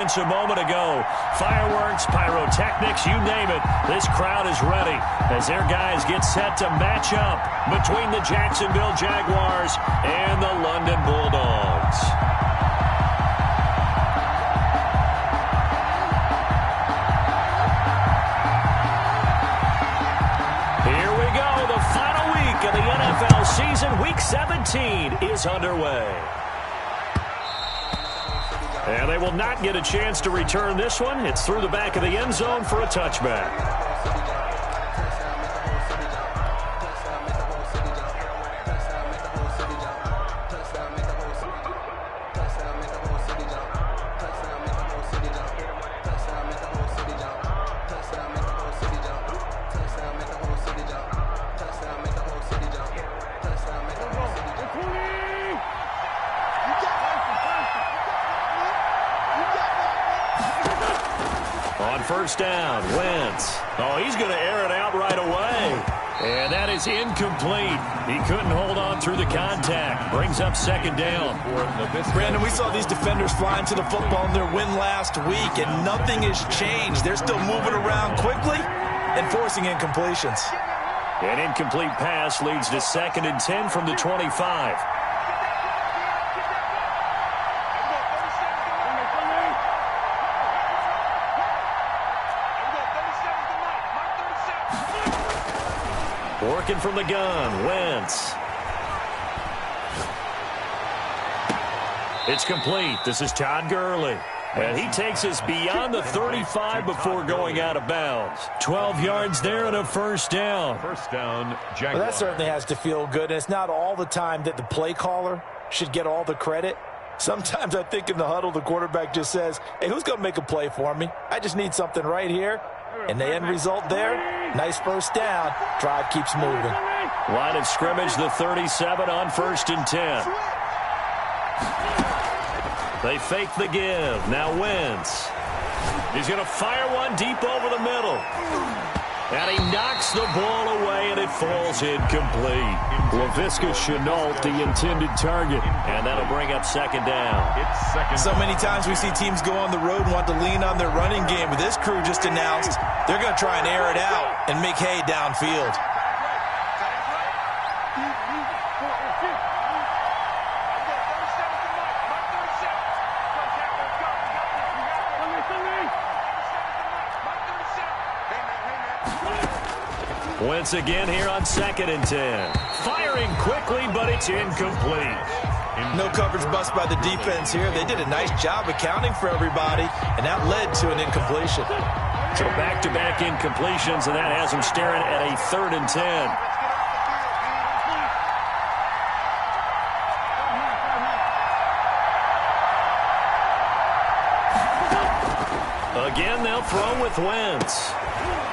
A moment ago, fireworks, pyrotechnics, you name it, this crowd is ready as their guys get set to match up between the Jacksonville Jaguars and the London Bulldogs. Here we go, the final week of the NFL season. Week 17 is underway. And they will not get a chance to return this one. It's through the back of the end zone for a touchback. First down, Wentz. Oh, he's going to air it out right away. And that is incomplete. He couldn't hold on through the contact. Brings up second down. Brandon, we saw these defenders flying to the football in their win last week, and nothing has changed. They're still moving around quickly and forcing incompletions. An incomplete pass leads to 2nd and 10 from the 25. Working from the gun, Wentz. It's complete. This is Todd Gurley. And he takes us beyond the 35 before going out of bounds. 12 yards there and a first down. First down, Jaguars. Well, that certainly has to feel good. And it's not all the time that the play caller should get all the credit. Sometimes I think in the huddle, the quarterback just says, hey, who's going to make a play for me? I just need something right here. And the end result there, nice first down. Drive keeps moving. Line of scrimmage, the 37 on 1st and 10. They fake the give. Now Wentz. He's going to fire one deep over the middle. And he knocks the ball away, and it falls incomplete. Laviska Shenault, the intended target. And that'll bring up second down. So many times we see teams go on the road and want to lean on their running game. But this crew just announced they're going to try and air it out and make hay downfield. Wentz again here on 2nd and 10. Firing quickly, but it's incomplete. No coverage bust by the defense here. They did a nice job accounting for everybody, and that led to an incompletion. So back-to-back incompletions, and that has them staring at a 3rd and 10. Again, they'll throw with Wentz.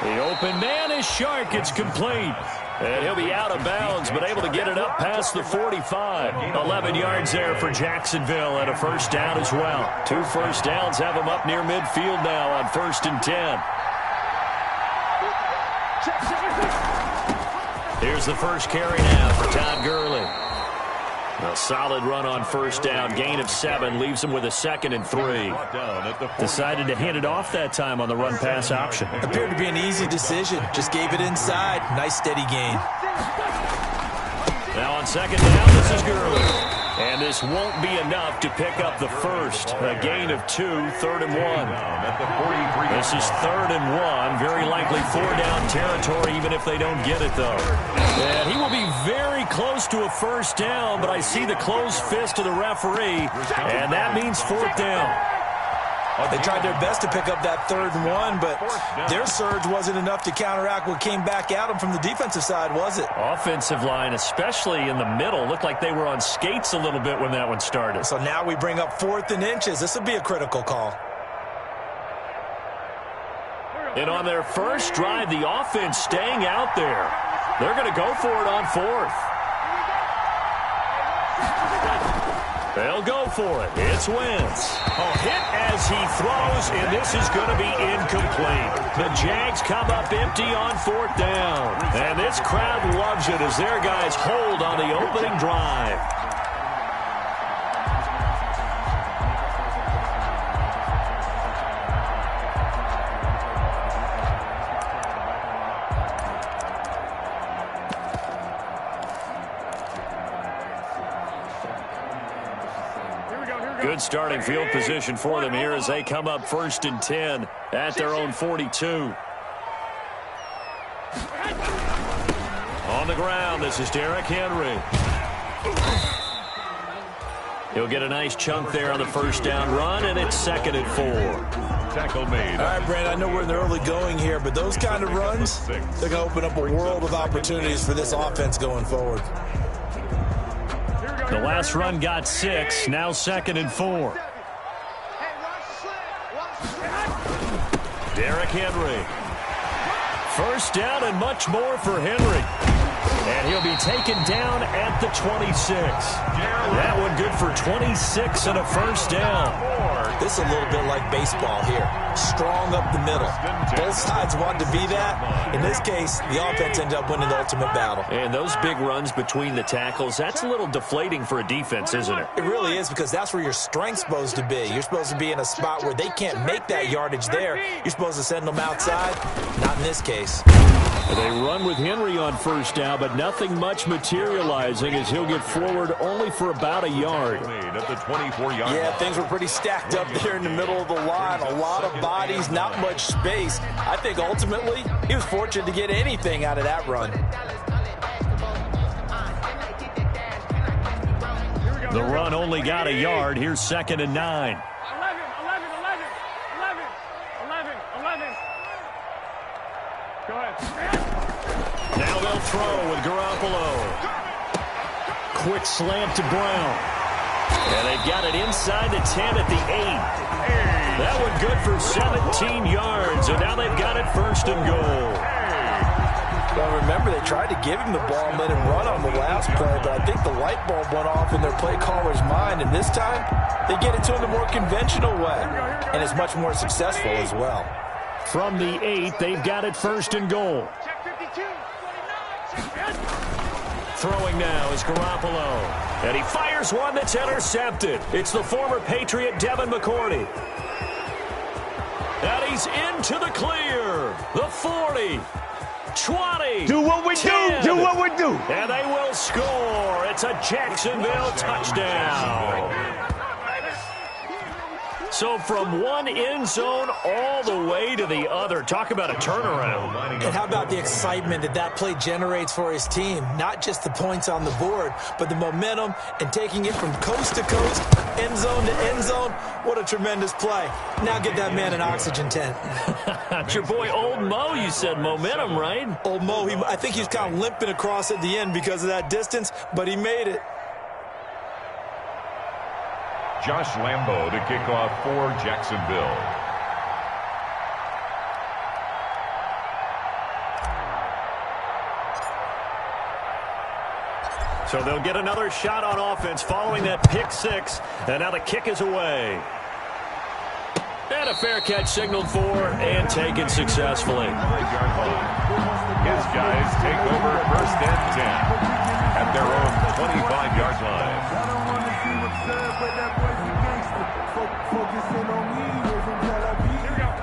The open man is Shark. It's complete. And he'll be out of bounds, but able to get it up past the 45. 11 yards there for Jacksonville, and a first down as well. 2 first downs have them up near midfield now on 1st and 10. Here's the first carry now for Todd Gurley. A solid run on first down. Gain of 7 leaves him with a 2nd and 3. Decided to hand it off that time on the run-pass option. Appeared to be an easy decision. Just gave it inside. Nice steady gain. Now on second down, this is Gurley. And this won't be enough to pick up the first. A gain of 2, 3rd and 1. This is 3rd and 1. Very likely 4-down territory, even if they don't get it, though. And he will be very close to a first down, but I see the closed fist of the referee, and that means 4th down. They tried their best to pick up that 3rd and 1, but their surge wasn't enough to counteract what came back at them from the defensive side, was it? Offensive line, especially in the middle, looked like they were on skates a little bit when that one started. So now we bring up 4th and inches. This will be a critical call. And on their first drive, the offense staying out there. They're going to go for it on 4th. They'll go for it. It's Wentz. A hit as he throws, and this is going to be incomplete. The Jags come up empty on 4th down. And this crowd loves it as their guys hold on the opening drive. Good starting field position for them here as they come up 1st and 10 at their own 42. On the ground, this is Derrick Henry. He'll get a nice chunk there on the first down run, and it's 2nd and 4. Tackle made. All right, Brandon, I know we're in the early going here, but those kind of runs, they're going to open up a world of opportunities for this offense going forward. The last run got 6, now 2nd and 4. Derrick Henry. First down and much more for Henry. And he'll be taken down at the 26. That one good for 26 and a first down. This is a little bit like baseball here. Strong up the middle. Both sides want to be that. In this case, the offense ended up winning the ultimate battle. And those big runs between the tackles, that's a little deflating for a defense, isn't it? It really is, because that's where your strength's supposed to be. You're supposed to be in a spot where they can't make that yardage there. You're supposed to send them outside. Not in this case. They run with Henry on first down, but nothing much materializing as he'll get forward only for about a yard. At the 24-yard line. Yeah, things were pretty stacked up there in the middle of the line. A lot of bodies, not much space. I think ultimately he was fortunate to get anything out of that run. The run only got a yard. Here's 2nd and 9. 11. Go ahead. Now they'll throw with Garoppolo. Quick slant to Brown. And they've got it inside the 10 at the 8. That one good for 17 yards. And now they've got it 1st and goal. Well, remember, they tried to give him the ball and let him run on the last play, but I think the light bulb went off in their play caller's mind, and this time they get it to him the more conventional way, and it's much more successful as well. From the 8, they've got it 1st and goal. Throwing now is Garoppolo. And he fires one that's intercepted. It's the former Patriot Devin McCourty. And he's into the clear. The 40. 20. Do what we 10, do. Do what we do. And they will score. It's a Jacksonville touchdown. So from one end zone all the way to the other. Talk about a turnaround. And how about the excitement that that play generates for his team? Not just the points on the board, but the momentum and taking it from coast to coast, end zone to end zone. What a tremendous play. Now get that man an oxygen tent. It's your boy Old Mo, you said. Momentum, right? Old Mo, I think he was kind of limping across at the end because of that distance, but he made it. Josh Lambo to kick off for Jacksonville. So they'll get another shot on offense following that pick 6. And now the kick is away. And a fair catch signaled for and taken successfully. His guys take over 1st and 10 at their own 25-yard line.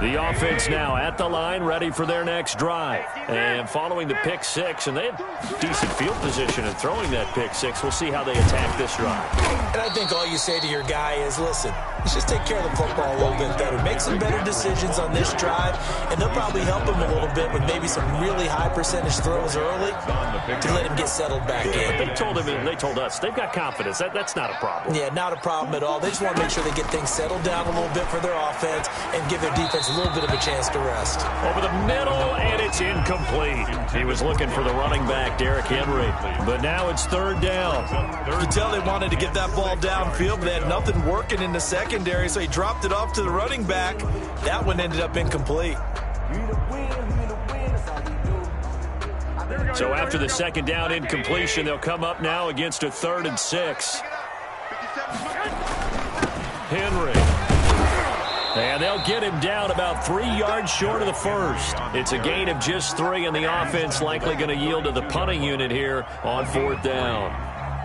The offense now at the line, ready for their next drive. And following the pick 6, and they had decent field position in throwing that pick 6. We'll see how they attack this drive. And I think all you say to your guy is, listen, let's just take care of the football a little bit better. Make some better decisions on this drive, and they'll probably help him a little bit with maybe some really high percentage throws early to let him get settled back in. They told him, and they told us, they've got confidence. That's not a problem. Yeah, not a problem at all. They just want to make sure they get things settled down a little bit for their offense and give their defense a little bit of a chance to rest. Over the middle, and it's incomplete. He was looking for the running back, Derrick Henry. But now it's 3rd down. You can tell they wanted to get that ball downfield, but they had nothing working in the secondary, so he dropped it off to the running back. That one ended up incomplete. So after the 2nd down incompletion, they'll come up now against a 3rd and 6. Henry. And they'll get him down about 3 yards short of the 1st. It's a gain of just 3, and the offense likely going to yield to the punting unit here on 4th down.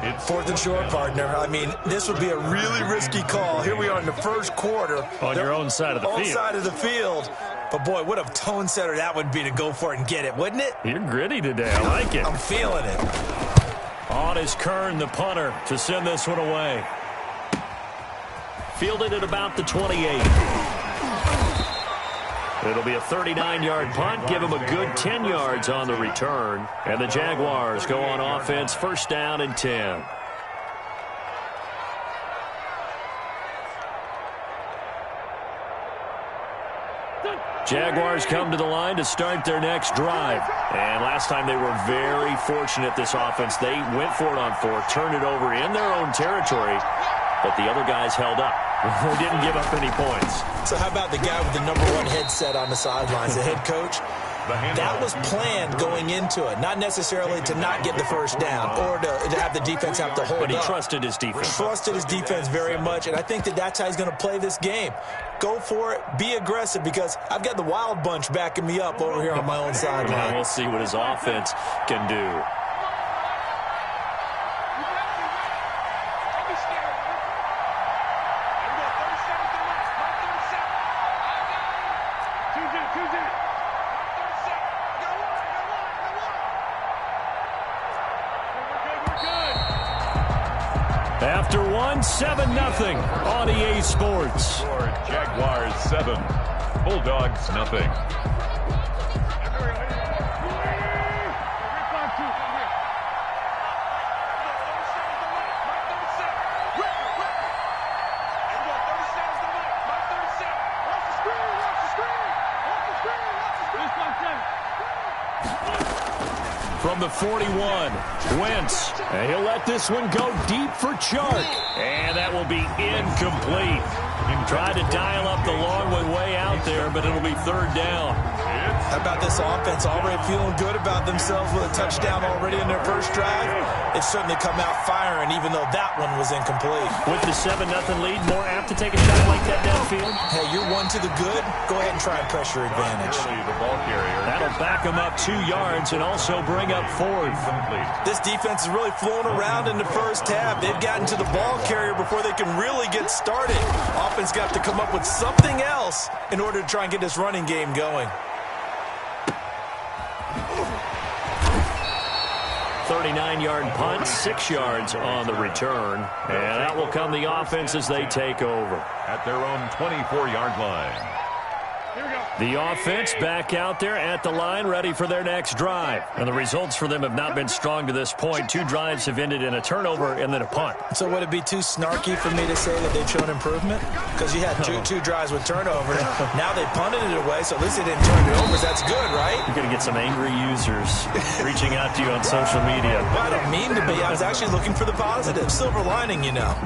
It's 4th and short, partner. I mean, this would be a really risky call. Here we are in the 1st quarter. On your own side of the field. Own side of the field. But, boy, what a tone setter that would be to go for it and get it, wouldn't it? You're gritty today. I like it. I'm feeling it. On is Kern, the punter, to send this one away. Fielded at about the 28. It'll be a 39-yard punt. Give him a good 10 yards on the return. And the Jaguars go on offense, first down and 10. Jaguars come to the line to start their next drive. And last time they were very fortunate, this offense. They went for it on fourth, turned it over in their own territory, but the other guys held up. They didn't give up any points. So how about the guy with the number one headset on the sidelines, the head coach? That was planned going into it, not necessarily to not get the first down or to have the defense have to hold up. But he trusted his defense. Trusted his defense very much, and I think that's how he's going to play this game. Go for it. Be aggressive, because I've got the wild bunch backing me up over here on my own sideline. We'll see what his offense can do. After one, 7-0 on EA Sports. Jaguars 7, Bulldogs nothing. From the 41, Wentz, and he'll let this one go deep for Chark. And that will be incomplete. Tried to dial up the long one way out there, but it'll be third down. How about this offense already feeling good about themselves with a touchdown already in their first drive? It's certainly come out firing, even though that one was incomplete. With the 7-0 lead, more apt to take a shot like that downfield? Hey, you're one to the good. Go ahead and try and pressure advantage. The ball carrier. That'll back them up 2 yards and also bring up fourth. This defense is really flowing around in the first half. They've gotten to the ball carrier before they can really get started. Offense got to come up with something else in order to try and get this running game going. 39-yard punt, 6 yards on the return. And out will come the offense as they take over. At their own 24-yard line. The offense back out there at the line, ready for their next drive. And the results for them have not been strong to this point. 2 drives have ended in a turnover and then a punt. So would it be too snarky for me to say that they've shown improvement? Because you had two drives with turnover. Now they punted it away, so at least they didn't turn it over. That's good, right? You're going to get some angry users reaching out to you on social media. Well, I don't mean to be. I was actually looking for the positive. Silver lining, you know.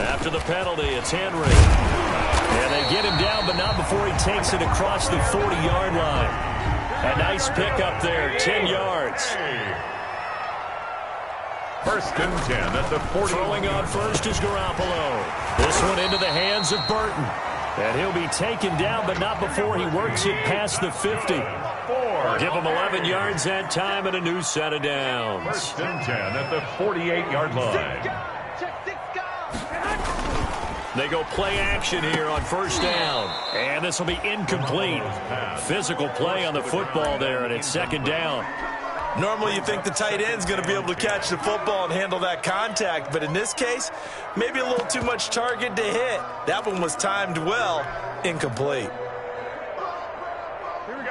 After the penalty, it's Henry. And they get him down, but not before he takes it across the 40-yard line. A nice pickup there, 10 yards. First and 10 at the 40. Throwing on first is Garoppolo. This one into the hands of Burton. And he'll be taken down, but not before he works it past the 50. Give him 11 yards that time and a new set of downs. First and 10 at the 48-yard line. They go play action here on first down. And this will be incomplete. Physical play on the football there, and it's second down. Normally you think the tight end's going to be able to catch the football and handle that contact, but in this case, maybe a little too much target to hit. That one was timed well. Incomplete.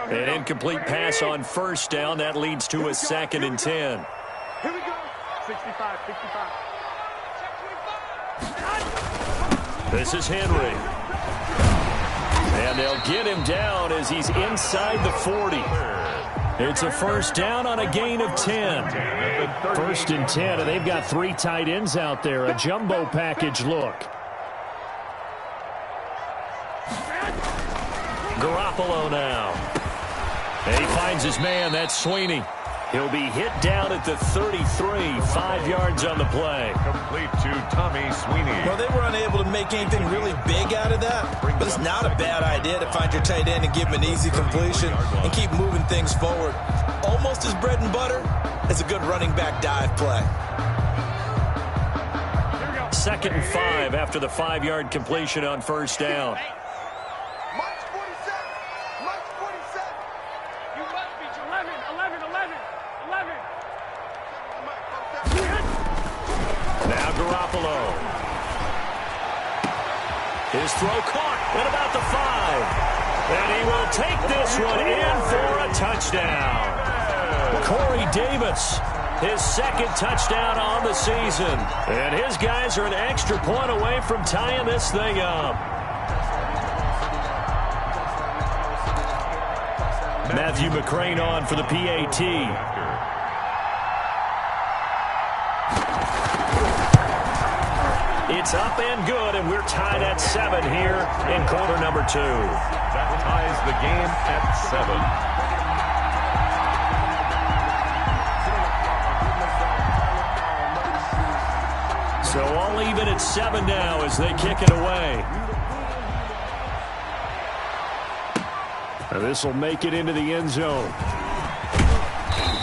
An incomplete pass on first down. That leads to a 2nd and 10. Here we go. 65. This is Henry. And they'll get him down as he's inside the 40. It's a first down on a gain of 10. 1st and 10, and they've got 3 tight ends out there. A jumbo package look. Garoppolo now. And he finds his man. That's Sweeney. He'll be hit down at the 33, 5 yards on the play. Complete to Tommy Sweeney. Well, they were unable to make anything really big out of that, but it's not a bad idea to find your tight end and give him an easy completion and keep moving things forward. Almost as bread and butter as a good running back dive play. 2nd and 5 after the 5-yard completion on first down. Now Garoppolo. His throw caught at about the 5. And he will take this one in for a touchdown. Corey Davis, his 2nd touchdown on the season. And his guys are an extra point away from tying this thing up. Matthew McCrane on for the PAT. It's up and good, and we're tied at 7 here in quarter number 2. That ties the game at 7. So all even at 7 now as they kick it away. This will make it into the end zone.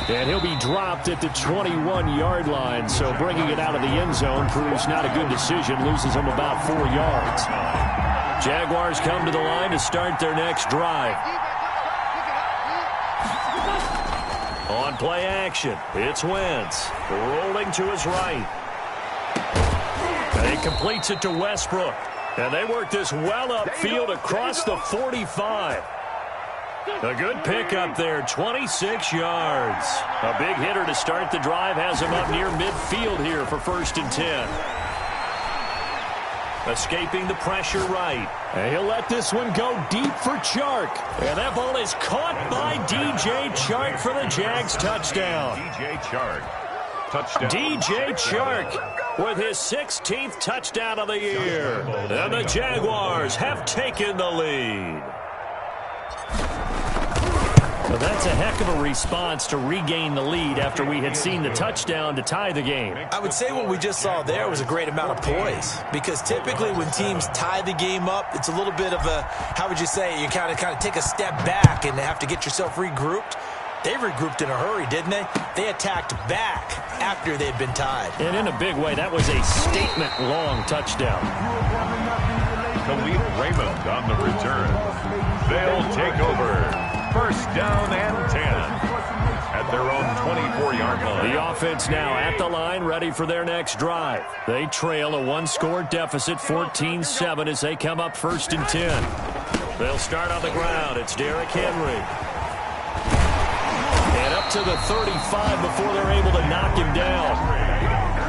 And he'll be dropped at the 21-yard line, so bringing it out of the end zone proves not a good decision, loses him about 4 yards. Jaguars come to the line to start their next drive. On play action, it's Wentz, rolling to his right. And he completes it to Westbrook, and they work this well upfield across the 45. A good pickup there, 26 yards. A big hitter to start the drive has him up near midfield here for 1st and 10. Escaping the pressure right. And he'll let this one go deep for Chark. And that ball is caught by DJ Chark for the Jags touchdown. DJ Chark. Touchdown. DJ Chark with his 16th touchdown of the year. And the Jaguars have taken the lead. Well, that's a heck of a response to regain the lead after we had seen the touchdown to tie the game. I would say what we just saw there was a great amount of poise, because typically when teams tie the game up, it's a little bit of a, how would you say, you kind of take a step back and have to get yourself regrouped. They regrouped in a hurry, didn't they? They attacked back after they had been tied. And in a big way, that was a statement-long touchdown. Khalil Raymond on the return. They'll take over. 1st down and 10 at their own 24-yard line. The offense now at the line, ready for their next drive. They trail a 1-score deficit, 14-7, as they come up 1st and 10. They'll start on the ground. It's Derrick Henry. And up to the 35 before they're able to knock him down.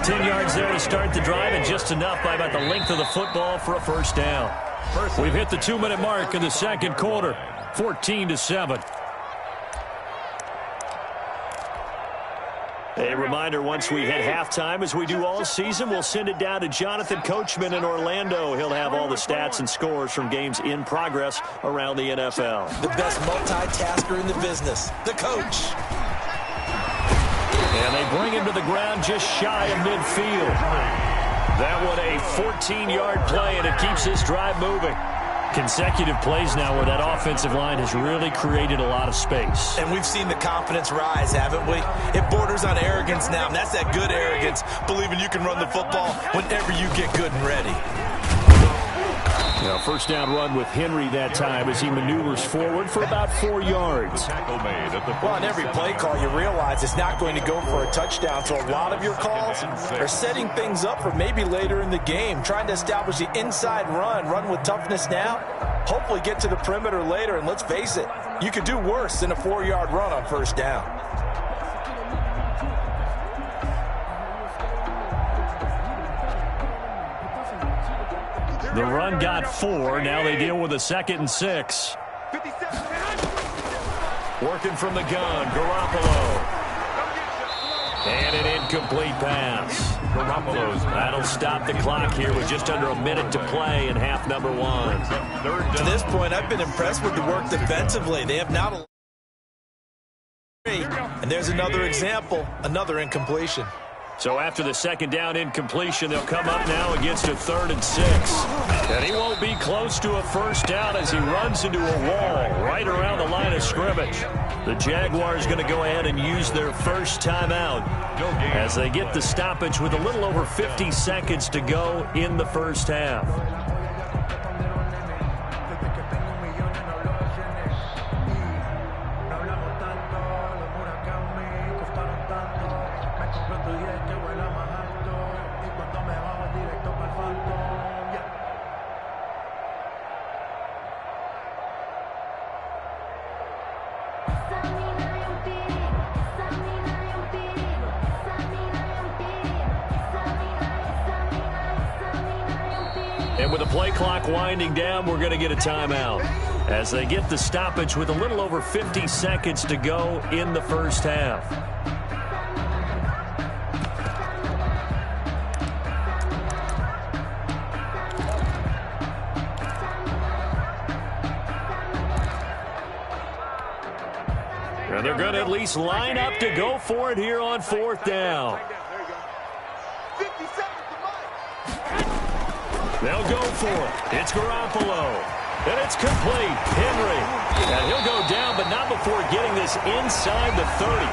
10 yards there to start the drive, and just enough by about the length of the football for a 1st down. We've hit the 2-minute mark in the 2nd quarter. 14-7. A reminder, once we hit halftime, as we do all season, we'll send it down to Jonathan Coachman in Orlando. He'll have all the stats and scores from games in progress around the NFL. The best multitasker in the business, the coach. And they bring him to the ground just shy of midfield. That one a 14-yard play, and it keeps this drive moving. Consecutive plays now where that offensive line has really created a lot of space. And we've seen the confidence rise, haven't we? It borders on arrogance now, and that's that good arrogance, believing you can run the football whenever you get good and ready. Now, 1st down run with Henry that time as he maneuvers forward for about 4 yards. Well, on every play call, you realize it's not going to go for a touchdown, so a lot of your calls are setting things up for maybe later in the game, trying to establish the inside run with toughness now, hopefully get to the perimeter later, and let's face it, you could do worse than a 4-yard run on 1st down. The run got 4. Now they deal with a 2nd and 6. Working from the gun, Garoppolo. And an incomplete pass. That'll stop the clock here with just under a minute to play in half number 1. To this point, I've been impressed with the work defensively. They have not And there's another example, another incompletion. So after the second down incompletion, they'll come up now against a 3rd and 6. And he won't be close to a first down as he runs into a wall right around the line of scrimmage. The Jaguars going to go ahead and use their first timeout as they get the stoppage with a little over 50 seconds to go in the first half. And with the play clock winding down, we're going to get a timeout as they get the stoppage with a little over 50 seconds to go in the first half. And they're going to at least line up to go for it here on 4th down. They'll go for it. It's Garoppolo. And it's complete. Henry. And he'll go down, but not before getting this inside the 30.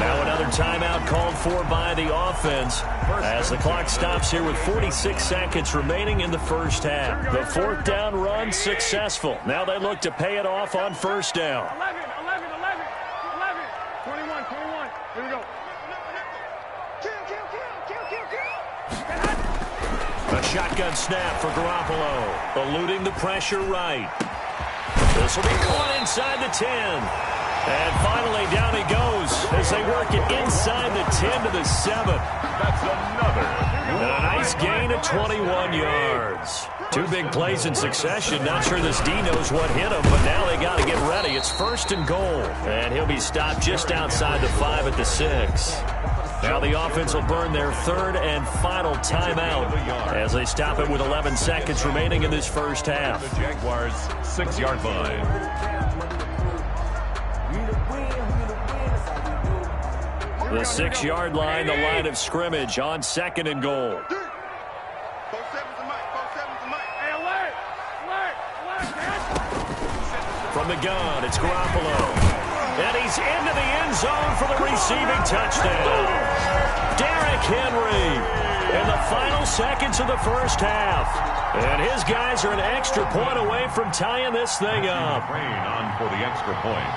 Now another timeout called for by the offense as the clock stops here with 46 seconds remaining in the first half. The 4th down run successful. Now they look to pay it off on first down. 11, 21. Here we go. A shotgun snap for Garoppolo, eluding the pressure right. This will be caught inside the 10. And finally, down he goes as they work it inside the 10 to the 7. That's another. And a nice gain of 21 yards. 2 big plays in succession. Not sure this D knows what hit him, but now they got to get ready. It's 1st and goal. And he'll be stopped just outside the 5 at the 6. Now the offense will burn their 3rd and final timeout as they stop it with 11 seconds remaining in this first half. The Jaguars' 6-yard line. The 6-yard line, the line of scrimmage on 2nd and goal. From the gun, it's Garoppolo. And he's into the end zone for the receiving touchdown. Derrick Henry in the final seconds of the first half. And his guys are an extra point away from tying this thing up. On for the extra point.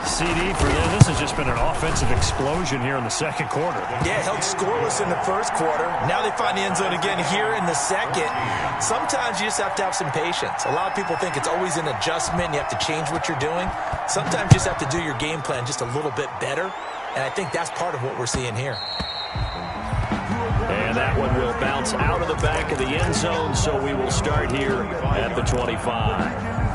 CD for them. This has just been an offensive explosion here in the second quarter. Yeah, held scoreless in the first quarter. Now they find the end zone again here in the second. Sometimes you just have to have some patience. A lot of people think it's always an adjustment. You have to change what you're doing. Sometimes you just have to do your game plan just a little bit better. And I think that's part of what we're seeing here. And that one will bounce out of the back of the end zone, so we will start here at the 25.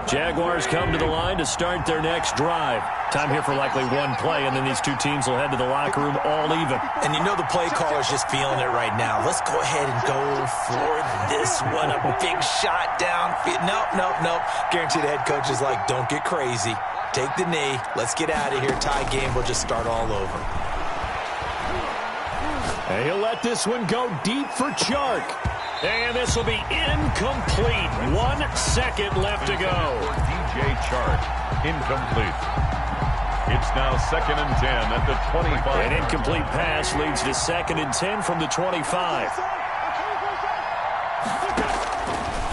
Jaguars come to the line to start their next drive. Time here for likely one play, and then these two teams will head to the locker room all even. And you know the play caller's just feeling it right now. Let's go ahead and go for this one. A big shot down. Nope. Guarantee the head coach is like, don't get crazy. Take the knee. Let's get out of here. Tie game. We'll just start all over. And he'll let this one go deep for Chark. And this will be incomplete. 1 second left to go. DJ Chark, incomplete. It's now 2nd and 10 at the 25. An incomplete pass leads to 2nd and 10 from the 25.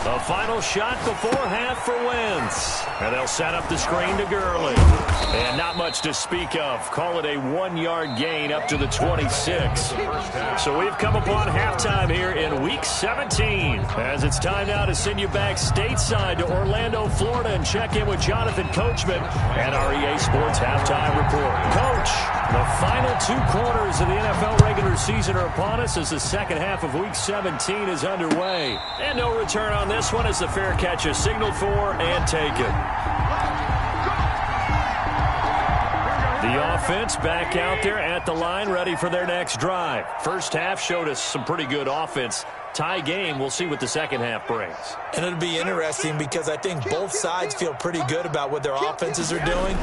The final shot before half for Wentz. And they'll set up the screen to Gurley. And not much to speak of. Call it a 1-yard gain up to the 26. So we've come upon halftime here in Week 17. As it's time now to send you back stateside to Orlando, Florida, and check in with Jonathan Coachman and our EA Sports Halftime Report. Coach, the final 2 quarters of the NFL regular season are upon us as the second half of Week 17 is underway. And no return on this one as the fair catch is signaled for and taken. The offense back out there at the line, ready for their next drive. First half showed us some pretty good offense. Tie game. We'll see what the second half brings. And it'll be interesting because I think both sides feel pretty good about what their offenses are doing.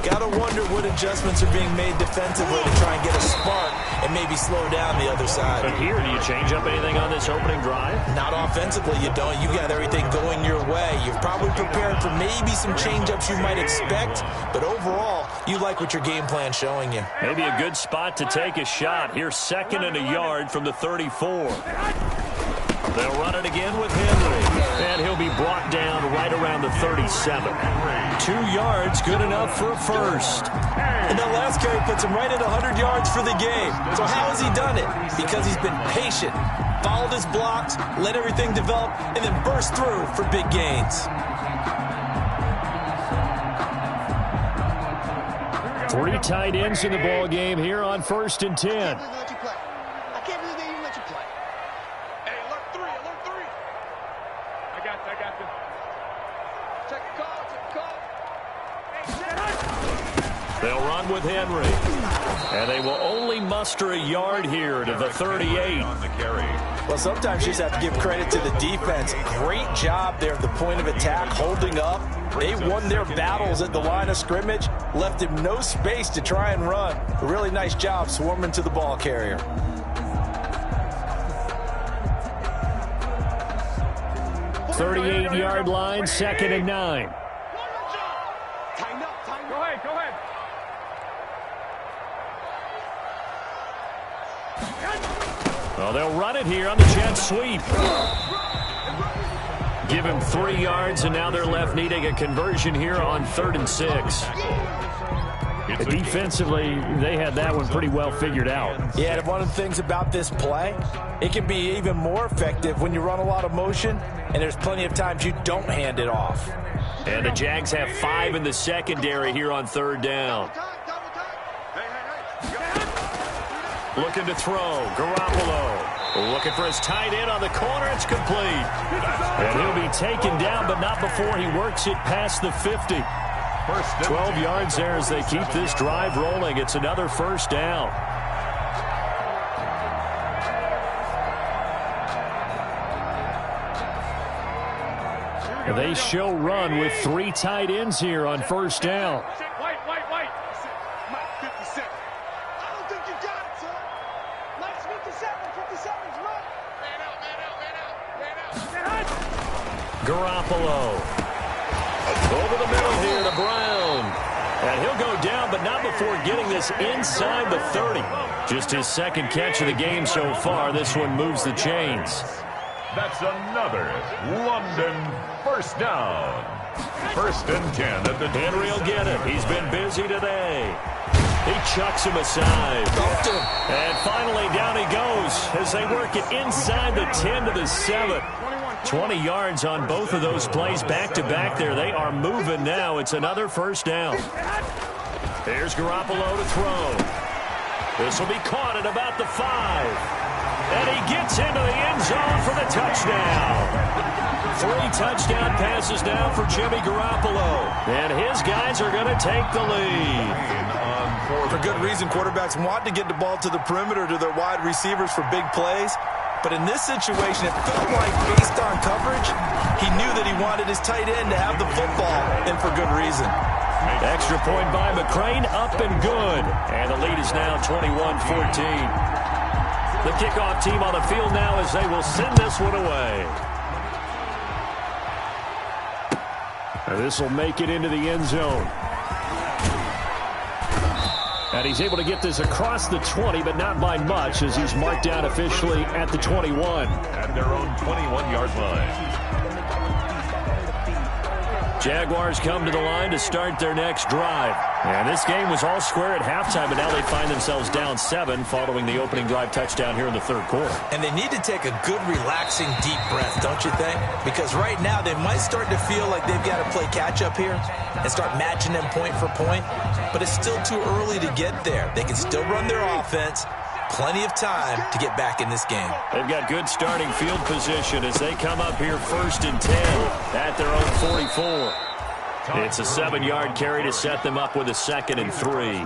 Got to wonder what adjustments are being made defensively to try and get a spark and maybe slow down the other side. But here, do you change up anything on this opening drive? Not offensively, you don't. You got everything going your way. You're probably prepared for maybe some change-ups you might expect, but overall, you like what your game plan's showing you. Maybe a good spot to take a shot. Here's 2nd and a yard from the 34. They'll run it again with Henry, and he'll be brought down right around the 37. 2 yards, good enough for a first. And that last carry puts him right at 100 yards for the game. So how has he done it? Because he's been patient, followed his blocks, let everything develop, and then burst through for big gains. 3 tight ends in the ball game here on 1st and 10. They'll run with Henry. And they will only muster a yard here to the 38. Well, sometimes you just have to give credit to the defense. Great job there at the point of attack, holding up. They won their battles at the line of scrimmage, left him no space to try and run. A really nice job swarming to the ball carrier. $38-yard line, 2nd and 9. Go ahead. Well, they'll run it here on the jet sweep. Give him 3 yards, and now they're left needing a conversion here on 3rd and 6. Defensively, they had that one pretty well figured out. Yeah, and one of the things about this play, it can be even more effective when you run a lot of motion, and there's plenty of times you don't hand it off. And the Jags have 5 in the secondary here on 3rd down. Looking to throw. Garoppolo looking for his tight end on the corner. It's complete. And he'll be taken down, but not before he works it past the 50. 12 yards there as they keep this drive rolling. It's another 1st down. They show run with 3 tight ends here on 1st down. Wait. 57. I don't think you got it, son. Nice 57's right. Man out. Garoppolo. Over the middle here to Brown. And he'll go down, but not before getting this inside the 30. Just his 2nd catch of the game so far. This one moves the chains. That's another London 1st down. 1st and 10 at the Henry will get it. He's been busy today. He chucks him aside. And finally down he goes as they work it inside the 10 to the 7. 20 yards on both of those plays back-to-back there. They are moving now. It's another 1st down. Here's Garoppolo to throw. This will be caught at about the 5. And he gets into the end zone for the touchdown. 3 touchdown passes now for Jimmy Garoppolo. And his guys are going to take the lead. For good reason, quarterbacks want to get the ball to the perimeter to their wide receivers for big plays. But in this situation, it felt like based on coverage, he knew that he wanted his tight end to have the football, and for good reason. Extra point by McCrane, up and good. And the lead is now 21-14. The kickoff team on the field now as they will send this one away. And this will make it into the end zone. And he's able to get this across the 20, but not by much as he's marked down officially at the 21. at their own 21-yard line. Jaguars come to the line to start their next drive. And this game was all square at halftime, but now they find themselves down 7 following the opening drive touchdown here in the third quarter. And they need to take a good, relaxing, deep breath, don't you think? Because right now they might start to feel like they've got to play catch-up here and start matching them point for point. But it's still too early to get there. They can still run their offense. Plenty of time to get back in this game. They've got good starting field position as they come up here 1st and 10 at their own 44. It's a 7-yard carry to set them up with a 2nd and 3.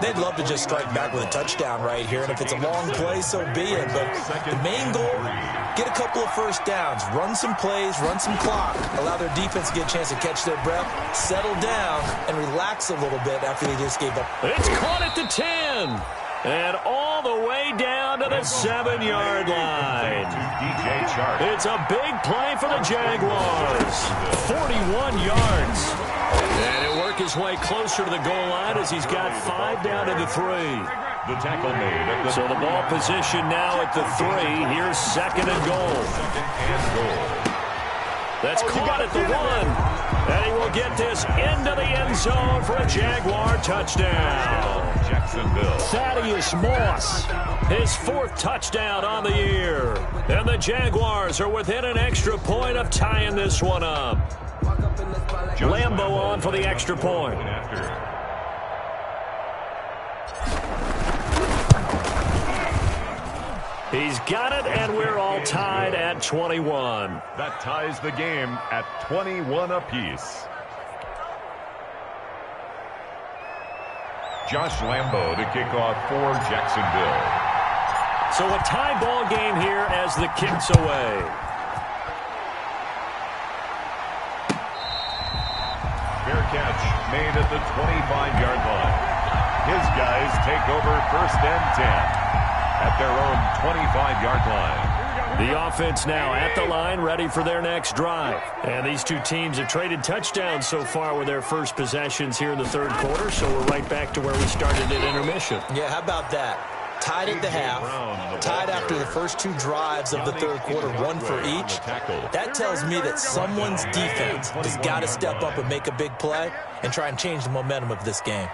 They'd love to just strike back with a touchdown right here, and if it's a long play, so be it. But the main goal, get a couple of first downs, run some plays, run some clock, allow their defense to get a chance to catch their breath, settle down, and relax a little bit after they just gave up. It's caught at the 10. And all the way down to the 7-yard line. It's a big play for the Jaguars. 41 yards. And he'll work his way closer to the goal line as he's got 5 down to the 3. The tackle made. So the ball position now at the 3. Here's 2nd and goal. That's caught at the 1. And he will get this into the end zone for a Jaguar touchdown. Jacksonville. Thaddeus Moss, his 4th touchdown on the year. And the Jaguars are within an extra point of tying this one up. Lambo on for the extra point. He's got it, and we're all tied at 21. That ties the game at 21 apiece. Josh Lambo to kick off for Jacksonville. So a tie ball game here as the kick's away. Fair catch made at the 25-yard line. His guys take over 1st and 10. At their own 25-yard line. The offense now at the line, ready for their next drive. And these two teams have traded touchdowns so far with their first possessions here in the 3rd quarter, so we're right back to where we started at intermission. Yeah, how about that? Tied at the half, tied after the first 2 drives of the 3rd quarter, 1 for each. That tells me that someone's defense has got to step up and make a big play and try and change the momentum of this game.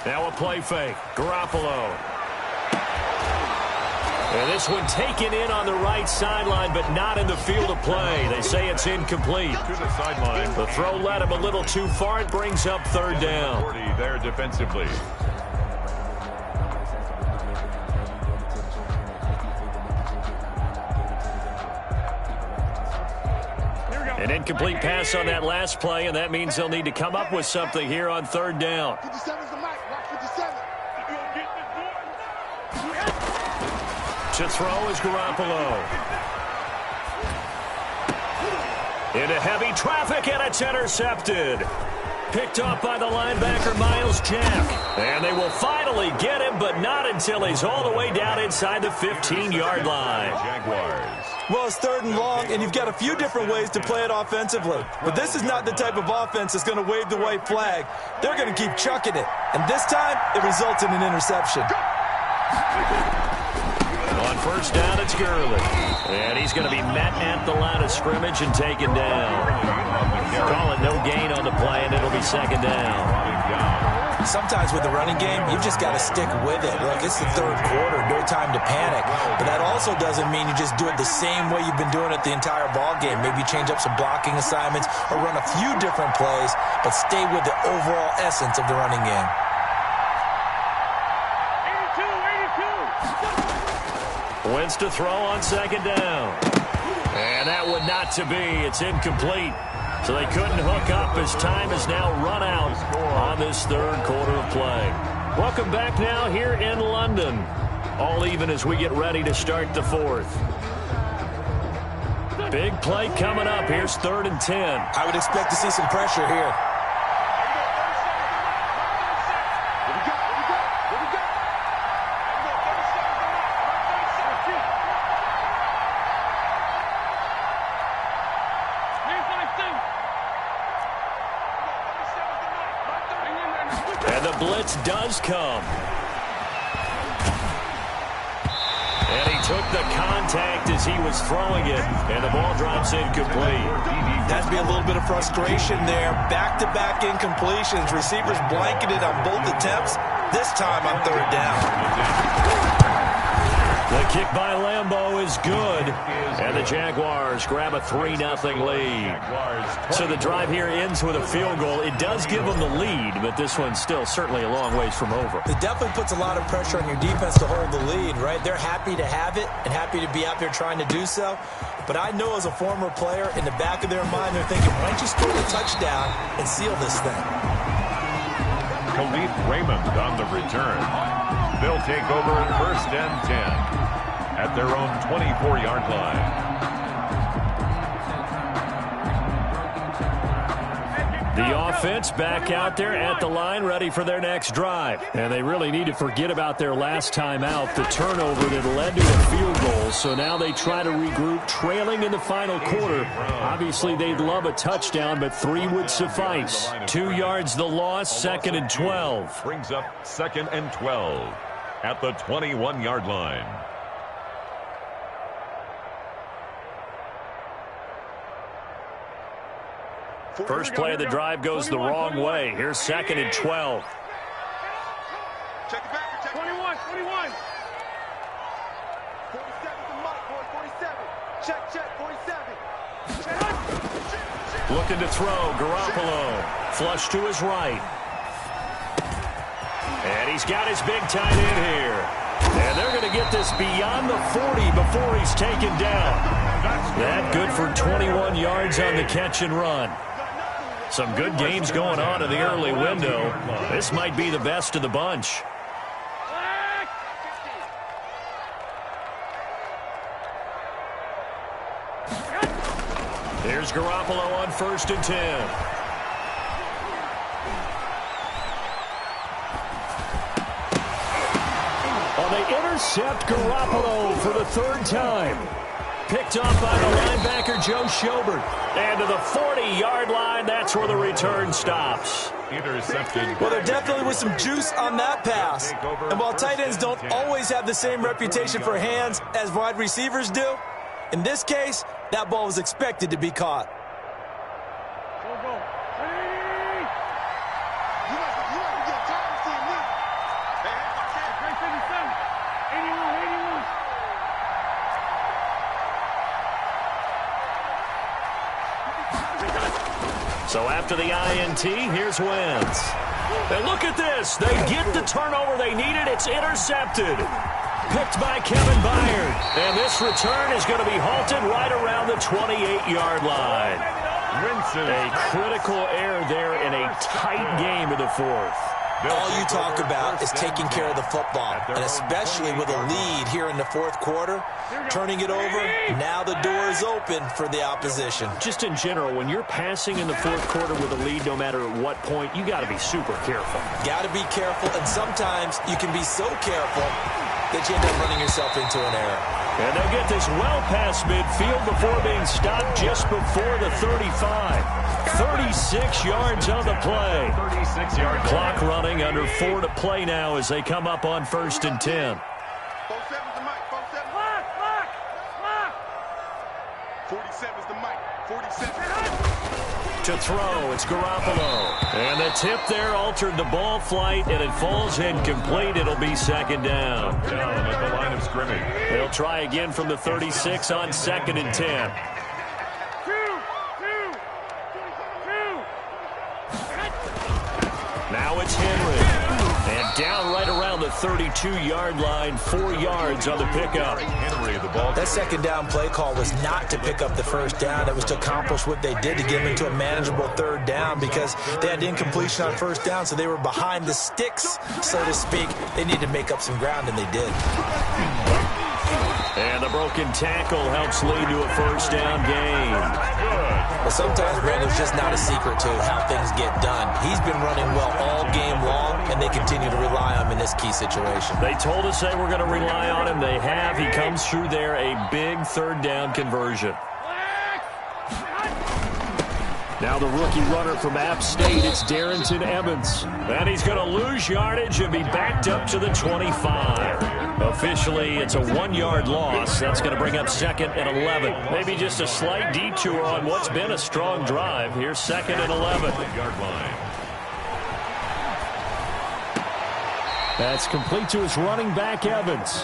Now a play fake. Garoppolo. And this one taken in on the right sideline, but not in the field of play. They say it's incomplete. To the sideline. The throw led him a little too far. It brings up 3rd down. 40 there defensively. An incomplete pass on that last play, and that means they'll need to come up with something here on 3rd down. 57's the mic. Rock 57. To throw is Garoppolo. Into heavy traffic, and it's intercepted. Picked off by the linebacker, Miles Jack. And they will finally get him, but not until he's all the way down inside the 15-yard line. Jaguars. Well, it's 3rd and long, and you've got a few different ways to play it offensively. But this is not the type of offense that's going to wave the white flag. They're going to keep chucking it. And this time, it results in an interception. On 1st down, it's Gurley. And he's going to be met at the line of scrimmage and taken down. Call it no gain on the play, and it'll be 2nd down. Sometimes with the running game, you've just got to stick with it. Look, it's the 3rd quarter, no time to panic. But that also doesn't mean you just do it the same way you've been doing it the entire ball game. Maybe change up some blocking assignments or run a few different plays, but stay with the overall essence of the running game. 82. Wentz to throw on 2nd down. And that would not to be. It's incomplete. So they couldn't hook up as time has now run out on this 3rd quarter of play. Welcome back now here in London. All even as we get ready to start the 4th. Big play coming up. Here's 3rd and 10. I would expect to see some pressure here. And the blitz does come. And he took the contact as he was throwing it, and the ball drops incomplete. Has to be a little bit of frustration there. Back-to-back incompletions. Receivers blanketed on both attempts. This time on 3rd down. The kick by Lambeau is good, and the Jaguars grab a 3-0 lead. So the drive here ends with a field goal. It does give them the lead, but this one's still certainly a long ways from over. It definitely puts a lot of pressure on your defense to hold the lead, right? They're happy to have it and happy to be out there trying to do so. But I know as a former player, in the back of their mind, they're thinking, why don't you score a touchdown and seal this thing? Khalif Raymond on the return. They'll take over 1st and 10 at their own 24-yard line. The offense back out there at the line, ready for their next drive. And they really need to forget about their last time out, the turnover that led to a field goal. So now they try to regroup, trailing in the final quarter. Obviously, they'd love a touchdown, but 3 would suffice. 2 yards the loss, 2nd and 12. Brings up 2nd and 12 at the 21-yard line. First play of the drive goes the wrong way. Here's 2nd and 12. Check it back. Check 21. 47 to Mike, boy. 47. Check. 47. Looking to throw. Garoppolo. Flush to his right. And he's got his big tight end here. And they're going to get this beyond the 40 before he's taken down. That good for 21 yards on the catch and run. Some good games going on in the early window. This might be the best of the bunch. Here's Garoppolo on 1st and 10. Oh, they intercept Garoppolo for the 3rd time. Picked off by the linebacker, Joe Schobert. And to the 40-yard line, that's where the return stops. Intercepted. Well, there definitely was some juice on that pass. And while tight ends don't always have the same reputation for hands as wide receivers do, in this case, that ball was expected to be caught. So after the INT, here's Wentz. And look at this. They get the turnover they needed. It's intercepted. Picked by Kevin Byard. And this return is going to be halted right around the 28-yard line. A critical error there in a tight game of the 4th. All you talk about is taking care of the football, and especially with a lead here in the 4th quarter, turning it over, now the door is open for the opposition. Just in general, when you're passing in the 4th quarter with a lead, no matter at what point, you got to be super careful. Got to be careful, and sometimes you can be so careful that you end up running yourself into an error. And they'll get this well past midfield before being stopped just before the 35. 36 yards on the play. 36-yard Clock running, under 4 to play now as they come up on 1st and 10. 47's the mic. 47's the mic. 47. To throw, it's Garoppolo. And the tip there altered the ball flight, and it falls incomplete. It'll be 2nd down. down at the line of scrimmage. They'll try again from the 36 on 2nd and 10. Now it's Henry. And down right around the 32-yard line, 4 yards on the pickup. Henry, the ball. That 2nd down play call was not to pick up the 1st down. It was to accomplish what they did to get them into a manageable 3rd down because they had incompletion on 1st down, so they were behind the sticks, so to speak. They needed to make up some ground, and they did. And the broken tackle helps lead to a 1st down gain. Well, sometimes, Brandon, it's just not a secret to how things get done. He's been running well all game long, and they continue to rely on him in this key situation. They told us they were going to rely on him. They have. He comes through there, a big 3rd down conversion. Now the rookie runner from App State, it's Darrington Evans. And he's going to lose yardage and be backed up to the 25. Officially, it's a 1-yard loss. That's going to bring up 2nd and 11. Maybe just a slight detour on what's been a strong drive. Here's 2nd and 11. Yard line. That's complete to his running back, Evans.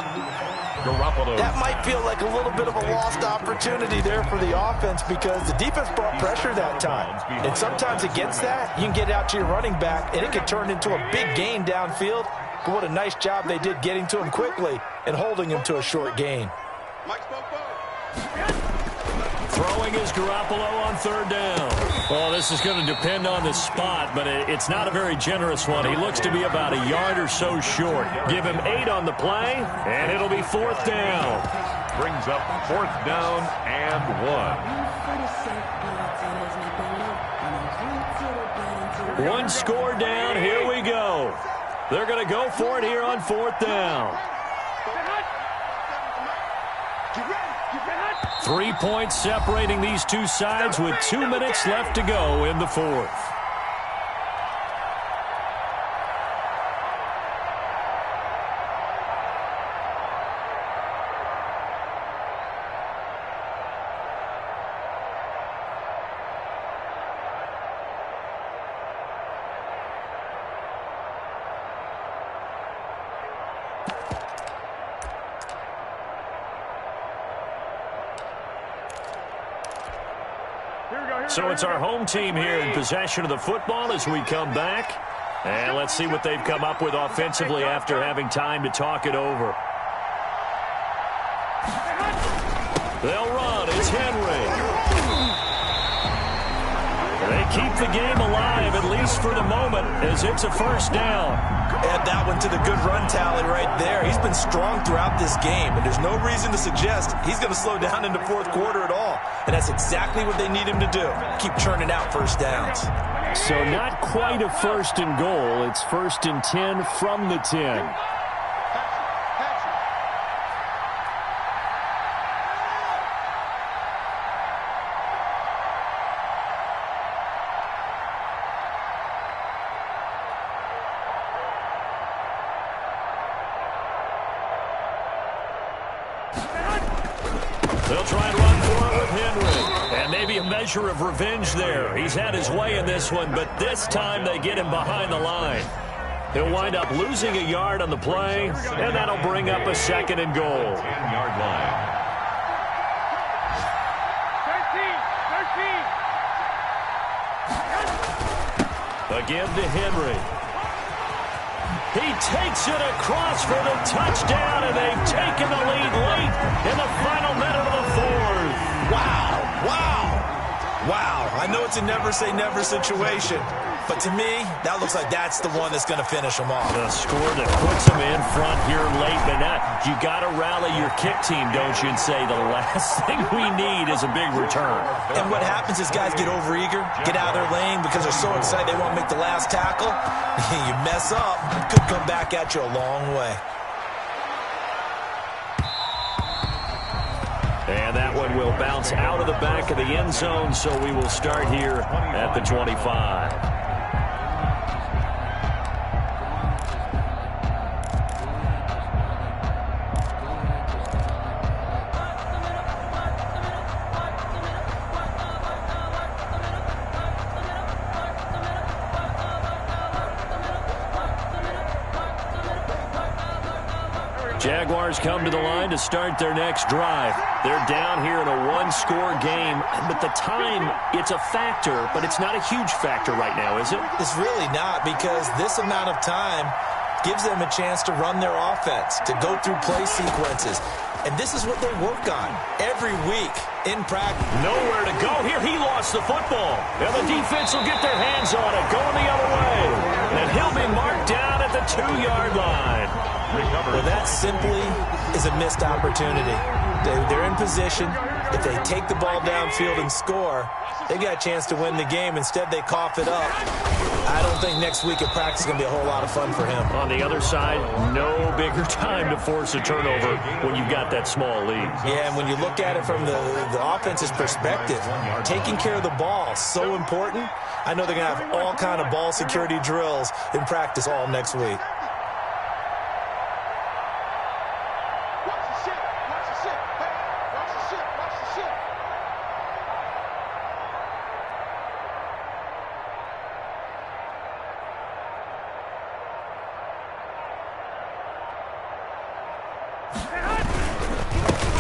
Garoppolo. That might feel like a little bit of a lost opportunity there for the offense because the defense brought pressure that time. And sometimes against that, you can get out to your running back, and it can turn into a big gain downfield. But what a nice job they did getting to him quickly and holding him to a short gain. Throwing is Garoppolo on third down. Well, this is going to depend on the spot, but it's not a very generous one. He looks to be about a yard or so short. Give him 8 on the play, and it'll be fourth down. Brings up fourth down and 1. One score down. Here we go. They're going to go for it here on fourth down. 3 points separating these two sides with 2 minutes left to go in the fourth. So it's our home team here in possession of the football as we come back. And let's see what they've come up with offensively after having time to talk it over. They'll run. It's Henry. They keep the game alive, at least for the moment, as it's a first down. Add that one to the good run tally right there. He's been strong throughout this game, and there's no reason to suggest he's going to slow down in the fourth quarter at all. And that's exactly what they need him to do. Keep churning out first downs. So not quite a first and goal. It's first and 10 from the 10. They'll try and run for it with Henry. And maybe a measure of revenge there. He's had his way in this one, but this time they get him behind the line. He'll wind up losing a yard on the play, and that'll bring up a second and goal. 10-yard line. 13. Again to Henry. He takes it across for the touchdown, and they've taken the lead late in the final minute of the fourth. Wow, wow, wow. I know it's a never-say-never situation, but to me, that looks like that's the one that's going to finish them off. The score that puts them in front here late, but now you got to rally your kick team, don't you, and say the last thing we need is a big return. And what happens is guys get overeager, get out of their lane because they're so excited they want to make the last tackle. You mess up, it could come back at you a long way. And that one will bounce out of the back of the end zone, so we will start here at the 25. Jaguars come to the line to start their next drive. They're down here in a one-score game, but the time, it's a factor, but it's not a huge factor right now, is it? It's really not, because this amount of time gives them a chance to run their offense, to go through play sequences. And this is what they work on every week in practice. Nowhere to go here. He lost the football. Now the defense will get their hands on it, going the other way. And he'll be marked down at the 2-yard line. Well, that simply is a missed opportunity. They're in position. If they take the ball downfield and score, they've got a chance to win the game. Instead, they cough it up. I don't think next week at practice is going to be a whole lot of fun for him. On the other side, no bigger time to force a turnover when you've got that small lead. Yeah, and when you look at it from the offense's perspective, taking care of the ball is so important. I know they're going to have all kind of ball security drills in practice all next week.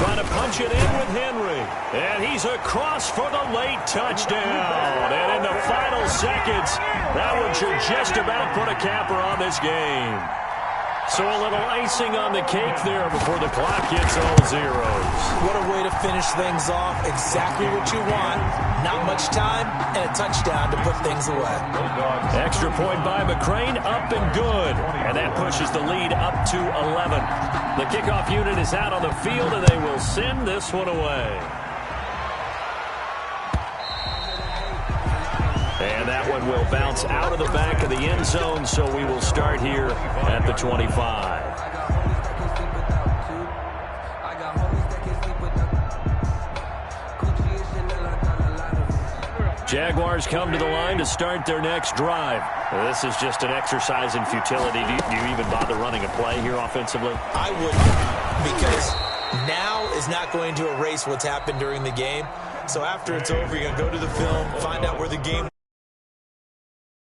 trying to punch it in with Henry. And he's across for the late touchdown. And in the final seconds, that one should just about put a capper on this game. So a little icing on the cake there before the clock hits all zeros. What a way to finish things off. Exactly what you want. Not much time and a touchdown to put things away. Extra point by McCrane, up and good. And that pushes the lead up to 11. The kickoff unit is out on the field, and they will send this one away. And that one will bounce out of the back of the end zone, so we will start here at the 25. Jaguars come to the line to start their next drive. This is just an exercise in futility. Do you even bother running a play here offensively? I wouldn't, because now is not going to erase what's happened during the game. So after it's over, you're going to go to the film, find out where the game